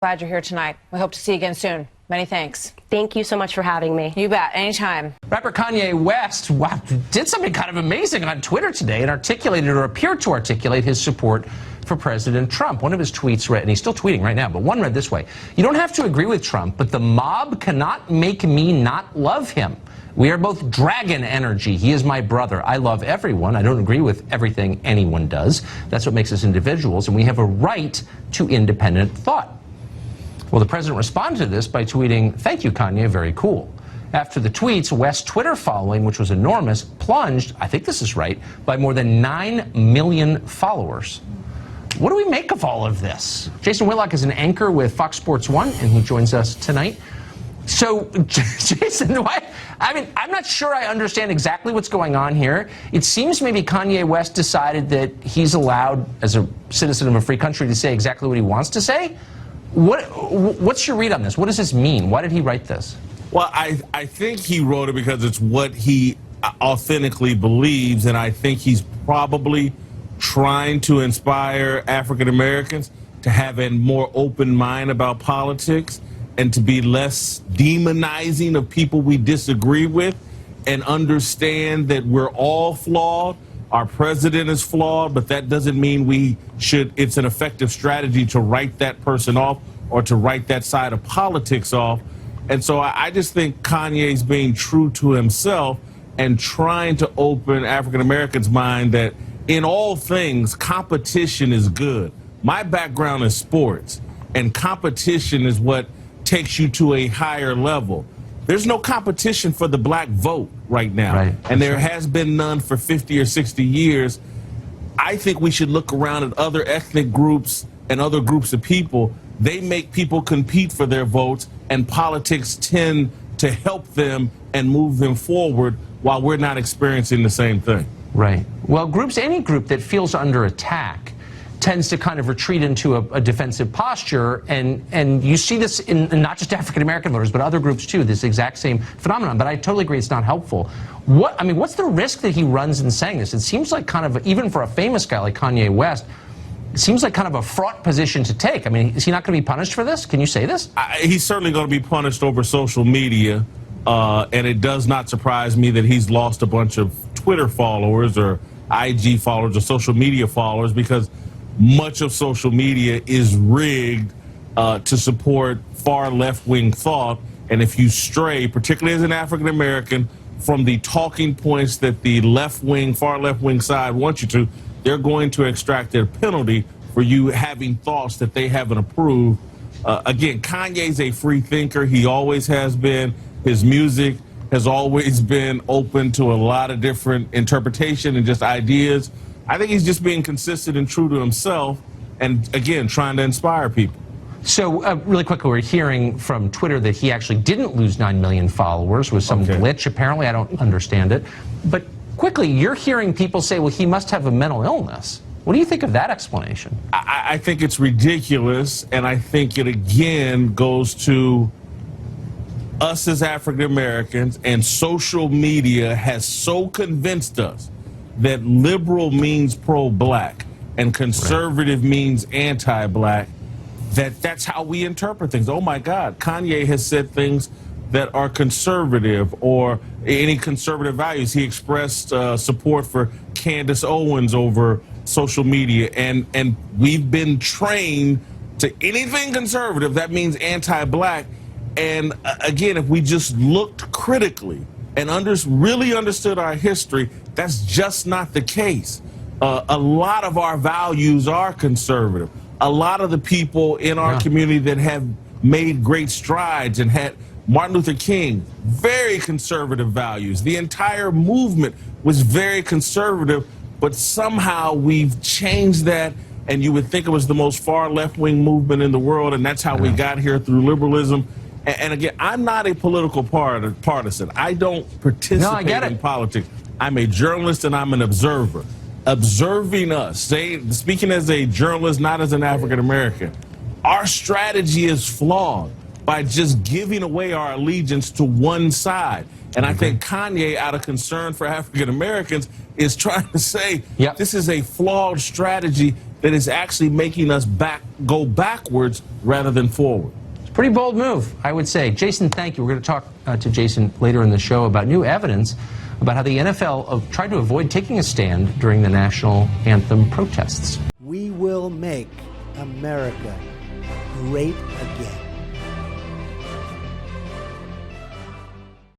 Glad you're here tonight. We hope to see you again soon. Many thanks. Thank you so much for having me. You bet. Anytime. Rapper Kanye West did something kind of amazing on Twitter today and articulated or appeared to articulate his support for President Trump. One of his tweets read, and he's still tweeting right now, but one read this way: "You don't have to agree with Trump, but the mob cannot make me not love him. We are both dragon energy. He is my brother. I love everyone. I don't agree with everything anyone does. That's what makes us individuals, and we have a right to independent thought." Well, the president responded to this by tweeting, "Thank you, Kanye, very cool." After the tweets, West's Twitter following, which was enormous, plunged, I think this is right, by more than 9 million followers. What do we make of all of this? Jason Whitlock is an anchor with Fox Sports 1, and he joins us tonight. So, Jason, I'm not sure I understand exactly what's going on here. It seems maybe Kanye West decided that he's allowed, as a citizen of a free country, to say exactly what he wants to say. What's your read on this? What does this mean? Why did he write this? Well, I think he wrote it because it's what he authentically believes, and I think he's probably trying to inspire African Americans to have a more open mind about politics and to be less demonizing of people we disagree with and understand that we're all flawed. Our president is flawed, but that doesn't mean it's an effective strategy to write that person off or to write that side of politics off. And so I just think Kanye's being true to himself and trying to open African Americans' mind that in all things, competition is good. My background is sports, and competition is what takes you to a higher level. There's no competition for the black vote right now, right. And there has been none for 50 or 60 years. I think we should look around at other ethnic groups and other groups of people. They make people compete for their votes, and politics tend to help them and move them forward while we're not experiencing the same thing. Right. Well, any group that feels under attack tends to kind of retreat into a defensive posture, and you see this in not just African American voters, but other groups too, this exact same phenomenon. But I totally agree it's not helpful. What's the risk that he runs in saying this? It seems like kind of, even for a famous guy like Kanye West, it seems like kind of a fraught position to take. I mean, is he not going to be punished for this? Can you say this? He's certainly going to be punished over social media, and it does not surprise me that he's lost a bunch of Twitter followers or IG followers or social media followers, because much of social media is rigged to support far left-wing thought. And if you stray, particularly as an African American, from the talking points that the left-wing, far left-wing side wants you to, they're going to extract their penalty for you having thoughts that they haven't approved. Again, Kanye's a free thinker. He always has been. His music has always been open to a lot of different interpretation and just ideas. I think he's just being consistent and true to himself and, again, trying to inspire people. So, really quickly, we're hearing from Twitter that he actually didn't lose 9 million followers with some glitch, apparently. I don't understand it. But quickly, you're hearing people say, well, he must have a mental illness. What do you think of that explanation? I think it's ridiculous, and I think it, again, goes to us as African Americans, and social media has so convinced us that liberal means pro-black and conservative means anti-black, that's how we interpret things. Oh my God, Kanye has said things that are conservative or any conservative values. He expressed support for Candace Owens over social media, and we've been trained to anything conservative, that means anti-black. And again, if we just looked critically and really understood our history, that's just not the case. A lot of our values are conservative. A lot of the people in our community that have made great strides and had Martin Luther King, very conservative values. The entire movement was very conservative, but somehow we've changed that, and you would think it was the most far left-wing movement in the world, and that's how we got here through liberalism. And again, I'm not a political partisan. I don't participate in politics. I'm a journalist and I'm an observer. Observing us, speaking as a journalist, not as an African American, our strategy is flawed by just giving away our allegiance to one side. And I think Kanye, out of concern for African Americans, is trying to say this is a flawed strategy that is actually making us go backwards rather than forward. Pretty bold move, I would say. Jason, thank you. We're going to talk to Jason later in the show about new evidence about how the NFL tried to avoid taking a stand during the national anthem protests. We will make America great again.